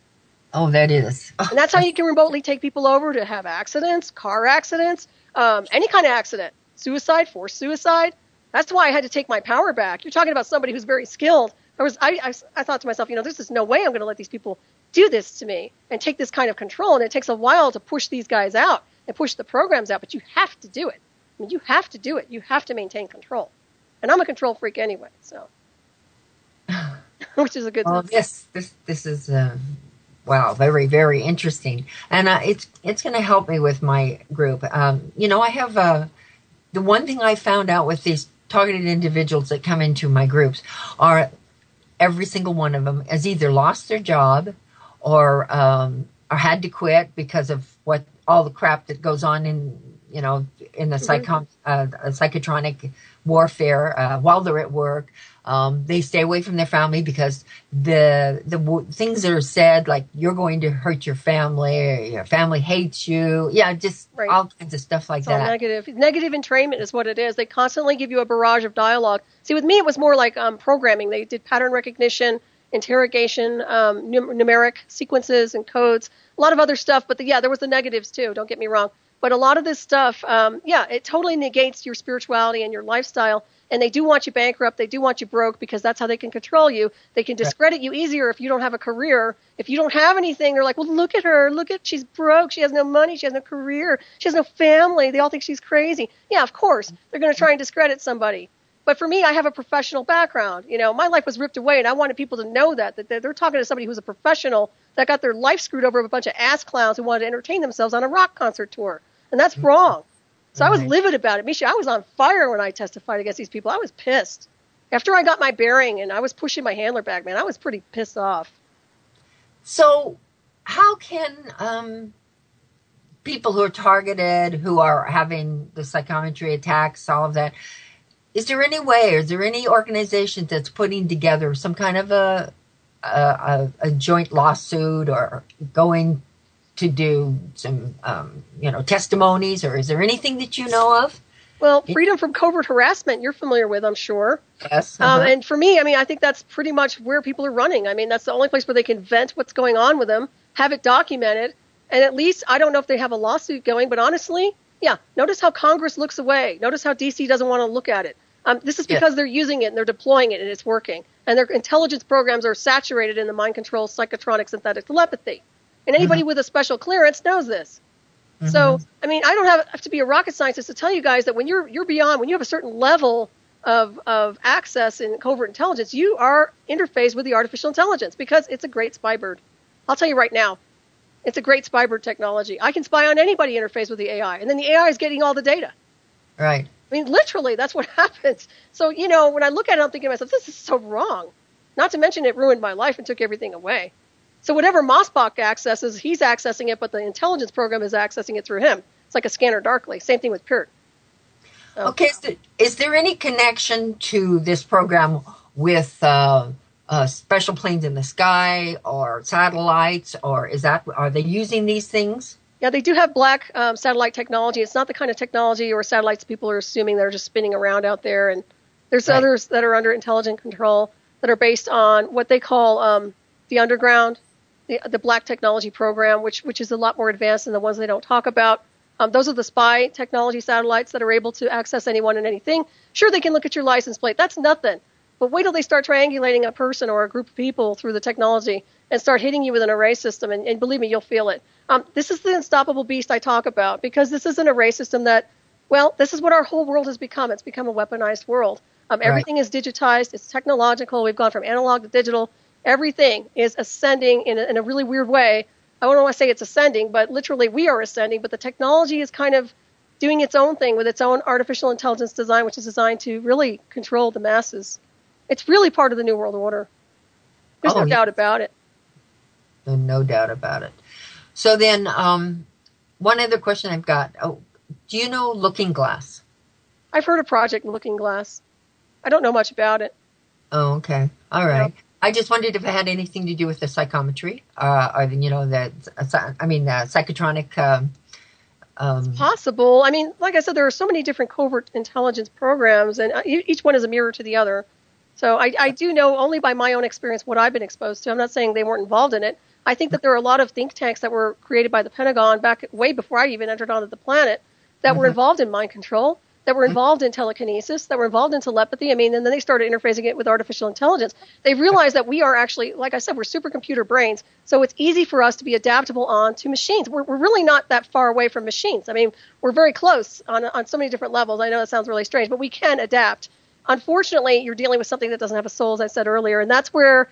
Oh, that is. And that's how you can remotely take people over to have accidents, car accidents, any kind of accident, suicide, forced suicide. That's why I had to take my power back. You're talking about somebody who's very skilled. I thought to myself, there's just no way I'm going to let these people do this to me and take this kind of control. And it takes a while to push these guys out and push the programs out, but you have to do it. I mean, you have to do it. You have to maintain control. And I'm a control freak anyway, so. Which is a good thing. This is... Wow, very, very interesting. And it's going to help me with my group. I have the one thing I found out with these targeted individuals that come into my groups are every single one of them has either lost their job or had to quit because of all the crap that goes on in the psychotronic warfare while they're at work. They stay away from their family because the things that are said, like you're going to hurt your family, or your family hates you. Yeah, just Right. all kinds of stuff like It's all that. negative. Negative entrainment is what it is. They constantly give you a barrage of dialogue. See, with me, it was more like programming. They did pattern recognition, interrogation, numeric sequences and codes, a lot of other stuff. But there was the negatives too. Don't get me wrong. But a lot of this stuff, it totally negates your spirituality and your lifestyle. And they do want you bankrupt. They do want you broke because that's how they can control you. They can discredit you easier if you don't have a career. If you don't have anything, they're like, well, look at her. She's broke. She has no money. She has no career. She has no family. They all think she's crazy. Yeah, of course. They're going to try and discredit somebody. But for me, I have a professional background. My life was ripped away, and I wanted people to know that they're talking to somebody who's a professional that got their life screwed over with a bunch of ass clowns who wanted to entertain themselves on a rock concert tour. And that's wrong. So I was livid about it. Miesha, I was on fire when I testified against these people. I was pissed. After I got my bearing and I was pushing my handler back, man, I was pretty pissed off. So how can people who are targeted, who are having the psychometry attacks, all of that, is there any way, is there any organization that's putting together some kind of a joint lawsuit or going to do some, testimonies, or is there anything that you know of? Well, freedom from covert harassment, you're familiar with, I'm sure. Yes. And for me, I think that's pretty much where people are running. That's the only place where they can vent what's going on with them, have it documented, and at least, I don't know if they have a lawsuit going, but honestly, notice how Congress looks away. Notice how DC doesn't want to look at it. This is because they're using it and they're deploying it and it's working. And their intelligence programs are saturated in the mind control, psychotronic, synthetic telepathy. And anybody with a special clearance knows this. So, I don't have to be a rocket scientist to tell you guys that when you're beyond, when you have a certain level of access in covert intelligence, you are interfaced with the artificial intelligence because it's a great spy bird. I'll tell you right now, it's a great spy bird technology. I can spy on anybody interfaced with the AI, and then the AI is getting all the data. Right. Literally, that's what happens. So, when I look at it, I'm thinking to myself, this is so wrong. Not to mention it ruined my life and took everything away. So whatever Mossbach accesses, he's accessing it, but the intelligence program is accessing it through him. It's like a scanner darkly. Same thing with Peart. Okay, so is there any connection to this program with special planes in the sky or satellites, or are they using these things? Yeah, they do have black satellite technology. It's not the kind of technology or satellites people are assuming that are just spinning around out there. And there's others that are under intelligent control that are based on what they call the underground, the black technology program, which is a lot more advanced than the ones they don't talk about. Those are the spy technology satellites that are able to access anyone and anything. Sure, they can look at your license plate. That's nothing. But wait till they start triangulating a person or a group of people through the technology and start hitting you with an array system. And believe me, you'll feel it. This is the unstoppable beast I talk about because this is an array system that, this is what our whole world has become. It's become a weaponized world. Everything is digitized. It's technological. We've gone from analog to digital. Everything is ascending in a really weird way. I don't want to say it's ascending, but literally we are ascending. But the technology is kind of doing its own thing with its own artificial intelligence design, which is designed to really control the masses. It's really part of the New World Order. There's no doubt about it. No doubt about it. So then one other question I've got. Do you know Looking Glass? I've heard of Project Looking Glass. I don't know much about it. Oh, okay. All right. I just wondered if it had anything to do with the psychometry, or the psychotronic. It's possible. Like I said, there are so many different covert intelligence programs, and each one is a mirror to the other. So I do know only by my own experience what I've been exposed to. I'm not saying they weren't involved in it. I think that there are a lot of think tanks that were created by the Pentagon back way before I even entered onto the planet that were involved in mind control, that were involved in telekinesis, that were involved in telepathy. And then they started interfacing it with artificial intelligence. They realized that we are actually, like I said, we're supercomputer brains. So it's easy for us to be adaptable onto machines. We're really not that far away from machines. We're very close on so many different levels. I know that sounds really strange, but we can adapt. Unfortunately, you're dealing with something that doesn't have a soul, as I said earlier. And are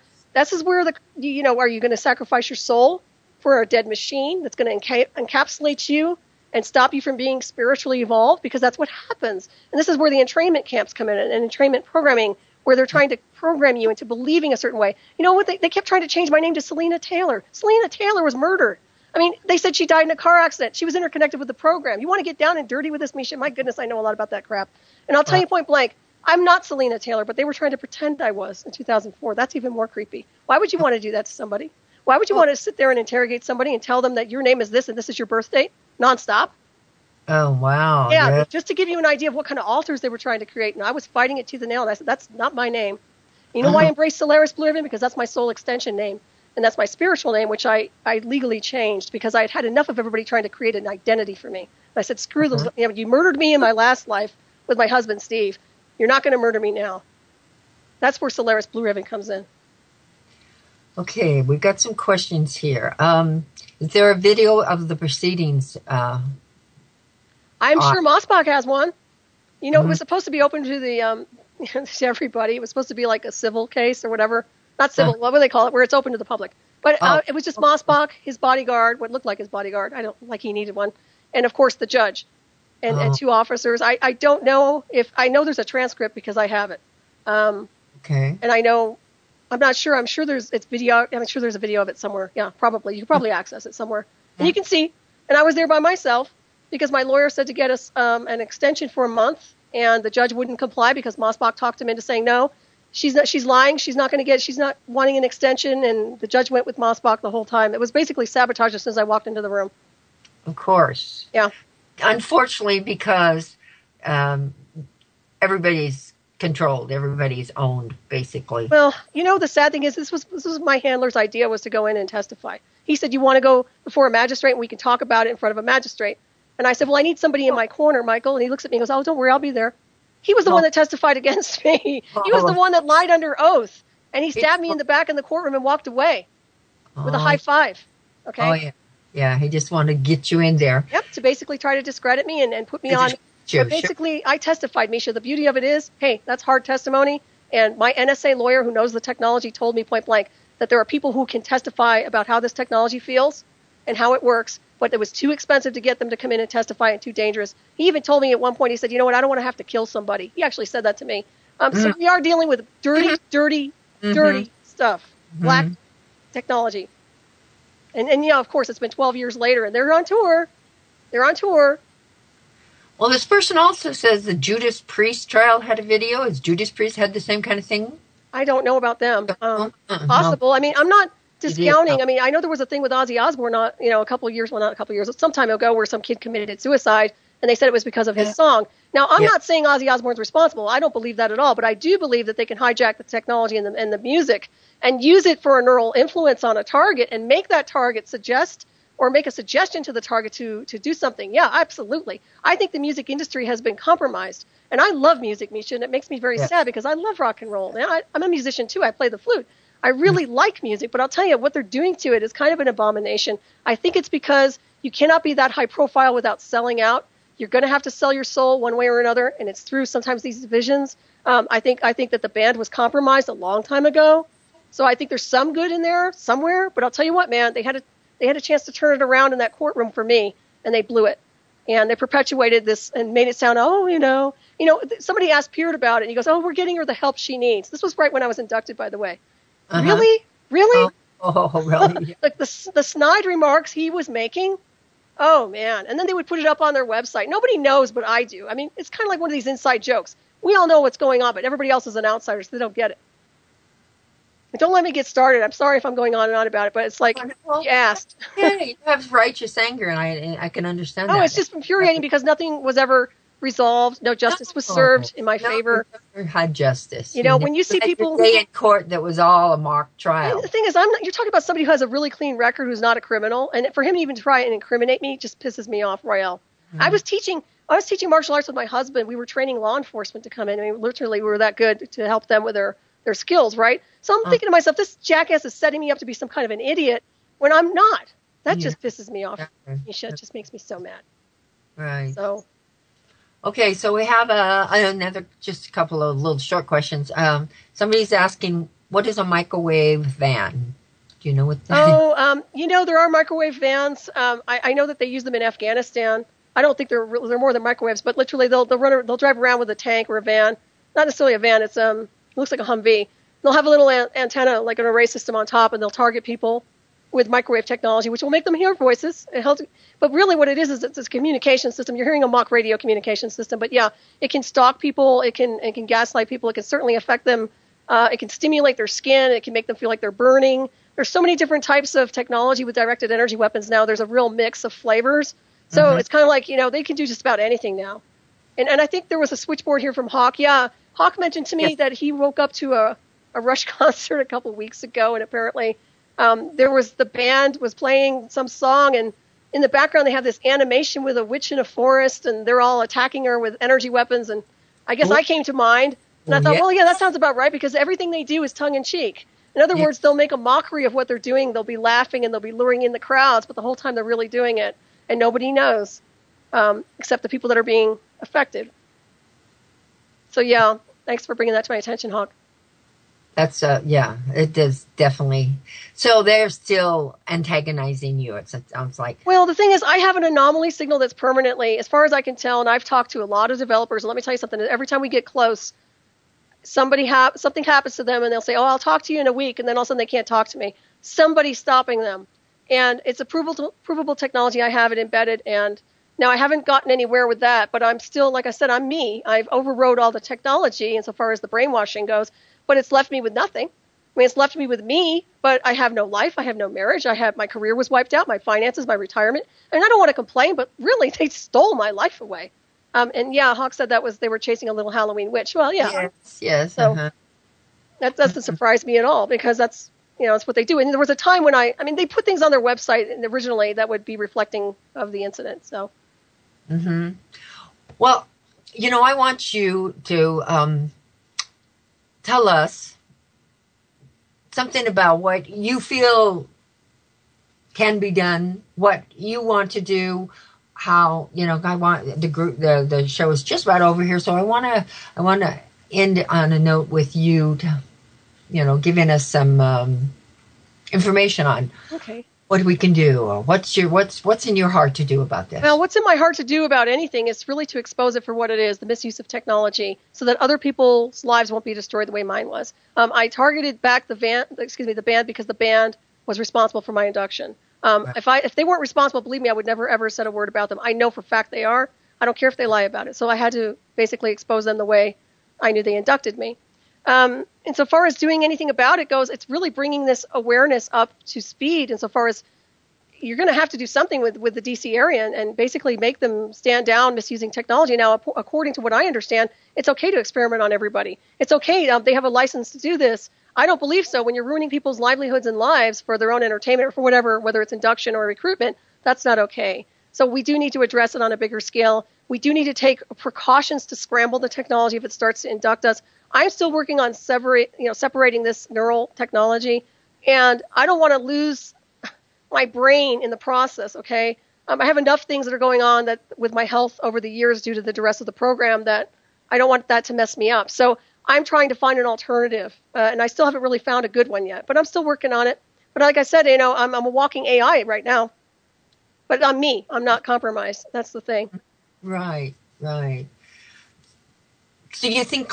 you going to sacrifice your soul for a dead machine that's going to encapsulate you and stop you from being spiritually evolved? Because that's what happens. And this is where the entrainment camps come in and entrainment programming, where they're trying to program you into believing a certain way. You know what? They kept trying to change my name to Selena Taylor. Selena Taylor was murdered. They said she died in a car accident. She was interconnected with the program. You want to get down and dirty with this, Miesha? My goodness, I know a lot about that crap. And I'll tell you point blank, I'm not Selena Taylor, but they were trying to pretend I was in 2004. That's even more creepy. Why would you want to do that to somebody? Why would you want to sit there and interrogate somebody and tell them that your name is this and this is your birth date nonstop? Oh, wow. Yeah, just to give you an idea of what kind of altars they were trying to create. And I was fighting it tooth and nail. And I said, that's not my name. You know why I embraced Solaris, BlueRaven? Because that's my soul extension name. And that's my spiritual name, which I legally changed because I had had enough of everybody trying to create an identity for me. And I said, screw them. You murdered me in my last life with my husband, Steve. You're not going to murder me now. That's where Solaris BlueRaven comes in. Okay, we've got some questions here. Is there a video of the proceedings? I'm sure Mossbach has one. You know, it was supposed to be open to the to everybody. It was supposed to be like a civil case or whatever. Not civil, what do they call it? Where it's open to the public. But it was just Mossbach, his bodyguard, what looked like his bodyguard. I don't like he needed one. And, of course, the judge and two officers. I don't know if – I know there's a transcript because I have it. Okay. And I know – I'm not sure. I'm sure there's video. I'm sure there's a video of it somewhere. Yeah, probably. You can probably access it somewhere. And you can see. And I was there by myself because my lawyer said to get us an extension for a month. And the judge wouldn't comply because Mossbach talked him into saying no. She's lying. She's not wanting an extension. And the judge went with Mossbach the whole time. It was basically sabotage as soon as I walked into the room. Of course. Yeah. Unfortunately, because everybody's controlled, everybody's owned, basically. Well, you know, the sad thing is this was my handler's idea was to go in and testify. He said, you want to go before a magistrate and we can talk about it in front of a magistrate. And I said, well, I need somebody in my corner, Michael. And he looks at me and goes, oh, don't worry, I'll be there. He was the one that testified against me. He was the one that lied under oath. And he stabbed me in the back in the courtroom and walked away with a high five. Okay? Oh, yeah. Yeah, he just wanted to get you in there. Yep, to basically try to discredit me and put me on. But basically, I testified, Miesha. The beauty of it is, hey, that's hard testimony. And my NSA lawyer who knows the technology told me point blank that there are people who can testify about how this technology feels and how it works, but it was too expensive to get them to come in and testify and too dangerous. He even told me at one point, he said, you know what, I don't want to have to kill somebody. He actually said that to me. So we are dealing with dirty stuff, black technology. And you know, of course, it's been 12 years later, and they're on tour. Well, this person also says the Judas Priest trial had a video. Has Judas Priest had the same kind of thing? I don't know about them. Possible. I mean, I'm not discounting. I mean, I know there was a thing with Ozzy Osbourne, not a couple of years, some time ago, where some kid committed suicide, and they said it was because of his song. Now, I'm not saying Ozzy Osbourne's responsible. I don't believe that at all, but I do believe that they can hijack the technology and the music and use it for a neural influence on a target and make that target suggest or make a suggestion to the target to do something. Yeah, absolutely. I think the music industry has been compromised. And I love music, Miesha, and it makes me very sad because I love rock and roll. Now, I'm a musician, too. I play the flute. I really like music, but I'll tell you, what they're doing to it is kind of an abomination. I think it's because you cannot be that high profile without selling out. You're going to have to sell your soul one way or another, and it's through sometimes these divisions. I think that the band was compromised a long time ago. So I think there's some good in there somewhere. But I'll tell you what, man, they had a chance to turn it around in that courtroom for me, and they blew it. And they perpetuated this and made it sound, somebody asked Peart about it, and he goes, we're getting her the help she needs. This was right when I was inducted, by the way. Really? Oh, really? Like the snide remarks he was making. Oh, man. And then they would put it up on their website. Nobody knows, but I do. I mean, it's kind of like one of these inside jokes. We all know what's going on, but everybody else is an outsider, so they don't get it. And don't let me get started. I'm sorry if I'm going on and on about it, but it's like you asked. Yeah, you have righteous anger, and I can understand that. Oh, it's just infuriating because nothing was ever resolved. No justice was served in my favor. Never had justice. When you see people day in court that was all a mock trial. The thing is, you're talking about somebody who has a really clean record, who's not a criminal, and for him to even try and incriminate me just pisses me off, Royale. I was teaching martial arts with my husband. We were training law enforcement to come in. I mean, literally, we were that good to help them with their skills, right? So I'm thinking to myself, this jackass is setting me up to be some kind of an idiot when I'm not. That just pisses me off, Miesha. It just makes me so mad. Right. So. Okay, so we have just a couple of little short questions. Somebody's asking, what is a microwave van? Do you know what that is? There are microwave vans. I know that they use them in Afghanistan. I don't think they're more than microwaves, but literally they'll drive around with a tank or a van. Not necessarily a van. It's it looks like a Humvee. They'll have a little antenna, like an array system on top, and they'll target people. with microwave technology, which will make them hear voices. It helps, but really what it is it's a communication system. You're hearing a mock radio communication system, but yeah, it can stalk people, it can gaslight people, it can certainly affect them, it can stimulate their skin, it can make them feel like they're burning. There's so many different types of technology with directed energy weapons now. There's a real mix of flavors. So it's kind of like, they can do just about anything now. And I think there was a switchboard here from Hawk. Yeah, Hawk mentioned to me that he woke up to a Rush concert a couple of weeks ago, and apparently the band was playing some song, and in the background they have this animation with a witch in a forest, and they're all attacking her with energy weapons, and I guess I came to mind, and I thought, well, yeah, that sounds about right, because everything they do is tongue-in-cheek. In other words, they'll make a mockery of what they're doing, they'll be laughing, and they'll be luring in the crowds, but the whole time they're really doing it, and nobody knows, except the people that are being affected. So yeah, thanks for bringing that to my attention, Hawk. That's it does definitely. So they're still antagonizing you. It sounds like. Well, the thing is, I have an anomaly signal that's permanently, as far as I can tell, and I've talked to a lot of developers. And let me tell you something. Every time we get close, something happens to them, and they'll say, "Oh, I'll talk to you in a week," and then all of a sudden they can't talk to me. Somebody's stopping them, and it's a provable technology. I have it embedded, and now I haven't gotten anywhere with that. But I'm still, like I said, I'm me. I've overrode all the technology insofar as the brainwashing goes. But it's left me with nothing. I mean, it's left me with me, but I have no life. I have no marriage. My career was wiped out, my finances, my retirement. And I don't want to complain, but really, they stole my life away. And yeah, Hawk said they were chasing a little Halloween witch. Well, yeah. Yes. So that doesn't surprise me at all, because that's what they do. And there was a time when they put things on their website originally that would be reflecting of the incident. So. Well, I want you to, tell us something about what you feel can be done, what you want to do, how, I want the show is just right over here. So I want to end on a note with you to, giving us some information on what we can do, or what's in your heart to do about this? Well, what's in my heart to do about anything is really to expose it for what it is, the misuse of technology, so that other people's lives won't be destroyed the way mine was. I targeted back the band, because the band was responsible for my induction. If they weren't responsible, believe me, I would never ever said a word about them. I know for a fact they are. I don't care if they lie about it. So I had to basically expose them the way I knew they inducted me. Insofar as doing anything about it goes, it's really bringing this awareness up to speed. Insofar as you're going to have to do something with the DC area and basically make them stand down misusing technology. Now, according to what I understand, it's okay to experiment on everybody. It's okay. They have a license to do this. I don't believe so. When you're ruining people's livelihoods and lives for their own entertainment or for whatever, whether it's induction or recruitment, that's not okay. So we do need to address it on a bigger scale. We do need to take precautions to scramble the technology if it starts to induct us. I'm still working on separating this neural technology, and I don't want to lose my brain in the process, okay? I have enough things that are going on that with my health over the years due to the duress of the program that I don't want that to mess me up. So I'm trying to find an alternative, and I still haven't really found a good one yet, but I'm still working on it. But like I said, I'm a walking AI right now. But I'm me. I'm not compromised. That's the thing. Right. So you think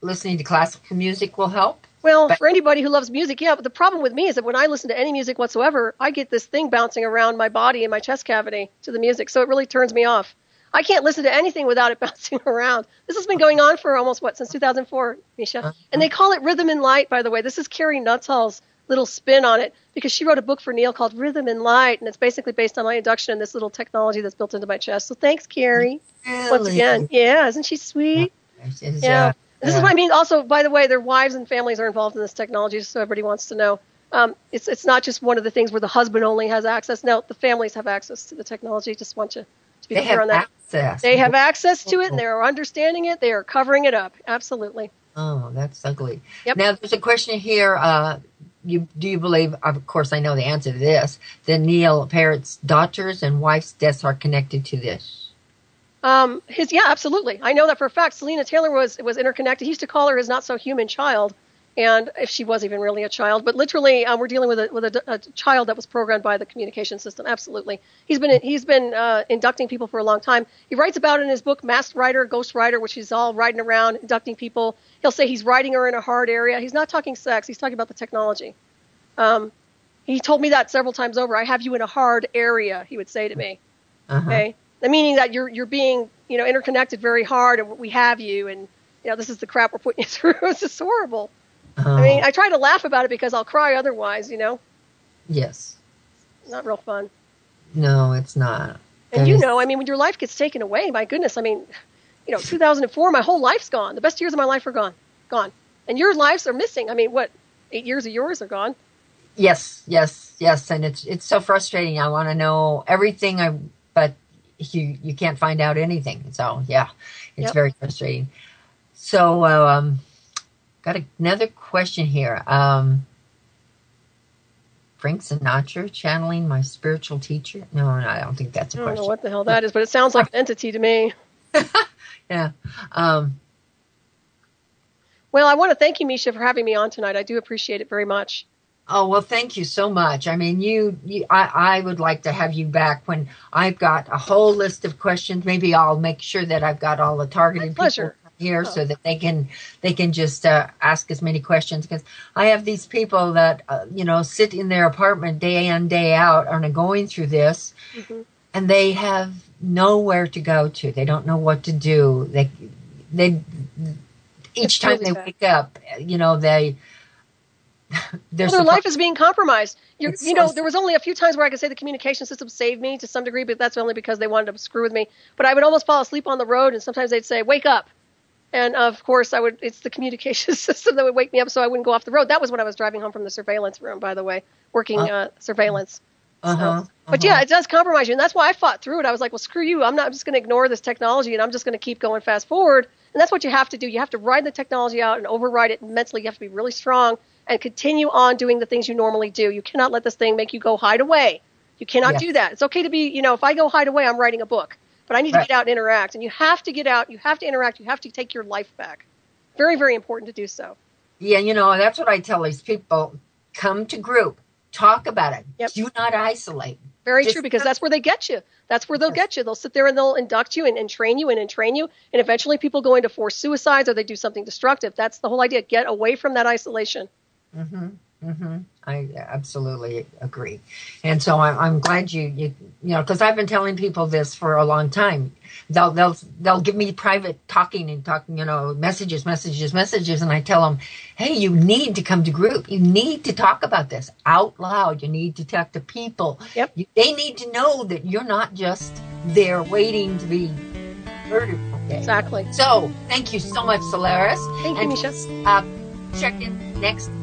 listening to classical music will help? Well, for anybody who loves music, yeah. But the problem with me is that when I listen to any music whatsoever, I get this thing bouncing around my body and my chest cavity to the music. So it really turns me off. I can't listen to anything without it bouncing around. This has been going on for almost, since 2004, Miesha? And they call it Rhythm and Light, by the way. This is Carrie Nuttall's little spin on it, because she wrote a book for Neil called Rhythm and Light, and it's basically based on my induction in this little technology that's built into my chest. So thanks, Carrie. Really? Once again. Yeah, isn't she sweet? Yeah. This is what I mean. Also, by the way, their wives and families are involved in this technology, so everybody wants to know. It's not just one of the things where the husband only has access. No, the families have access to the technology. Just want you to be clear on that. They have access to it, and they are understanding it. They are covering it up. Absolutely. Oh, that's ugly. Yep. Now, there's a question here. Do you believe, of course I know the answer to this, that Neil Parrott's daughters and wife's deaths are connected to this? Yeah, absolutely. I know that for a fact. Selena Taylor was interconnected. He used to call her his not so human child, and if she was even really a child, but literally we're dealing with a child that was programmed by the communication system. Absolutely. He's been inducting people for a long time. He writes about it in his book Masked Rider, Ghost Rider, which he's all riding around inducting people. He'll say he's riding her in a hard area. He's not talking sex. He's talking about the technology. He told me that several times over. I have you in a hard area, he would say to me. Uh-huh. Okay. The meaning that you're being, interconnected very hard, and we have you, and, this is the crap we're putting you through. It's just horrible. Uh-huh. I mean, I try to laugh about it because I'll cry otherwise, Yes. Not real fun. No, it's not. And when your life gets taken away, my goodness, 2004, my whole life's gone. The best years of my life are gone. And your lives are missing. 8 years of yours are gone. Yes. And it's so frustrating. I want to know everything, but you can't find out anything. So yeah, it's very frustrating. So, got another question here. Frank Sinatra channeling my spiritual teacher? No, I don't think that's a question. I don't know what the hell that is, but it sounds like an entity to me. Yeah. Well, I want to thank you, Miesha, for having me on tonight. I do appreciate it very much. Oh, well, thank you so much. I mean, I would like to have you back when I've got a whole list of questions. Maybe I'll make sure that I've got all the targeted people here so that they can just ask as many questions, because I have these people that sit in their apartment day in, day out, are going through this, and they have nowhere to go to. They don't know what to do. They each time they wake up, their life is being compromised. There was only a few times where I could say the communication system saved me to some degree, but that's only because they wanted to screw with me. But I would almost fall asleep on the road, and sometimes they'd say, "Wake up." And of course, it's the communication system that would wake me up so I wouldn't go off the road. That was when I was driving home from the surveillance room, by the way, working surveillance. But yeah, it does compromise you. And that's why I fought through it. I was like, well, screw you. I'm just going to ignore this technology, and I'm just going to keep going fast forward. And that's what you have to do. You have to ride the technology out and override it mentally. You have to be really strong and continue on doing the things you normally do. You cannot let this thing make you go hide away. You cannot do that. It's okay to be, if I go hide away, I'm writing a book. But I need to get out and interact. And you have to get out. You have to interact. You have to take your life back. Very, very important to do so. Yeah, that's what I tell these people. Come to group. Talk about it. Yep. Do not isolate. Very true, because that's where they get you. That's where they'll get you. They'll sit there and they'll induct you and train you and train you. And eventually people go into forced suicides or they do something destructive. That's the whole idea. Get away from that isolation. I absolutely agree. And so I'm glad you because I've been telling people this for a long time. They'll give me private talking, messages, and I tell them, hey, you need to come to group. You need to talk about this out loud. You need to talk to people. Yep. They need to know that you're not just there waiting to be murdered. Okay? Exactly. So thank you so much, Solaris. Thank you, Miesha. Check in next week.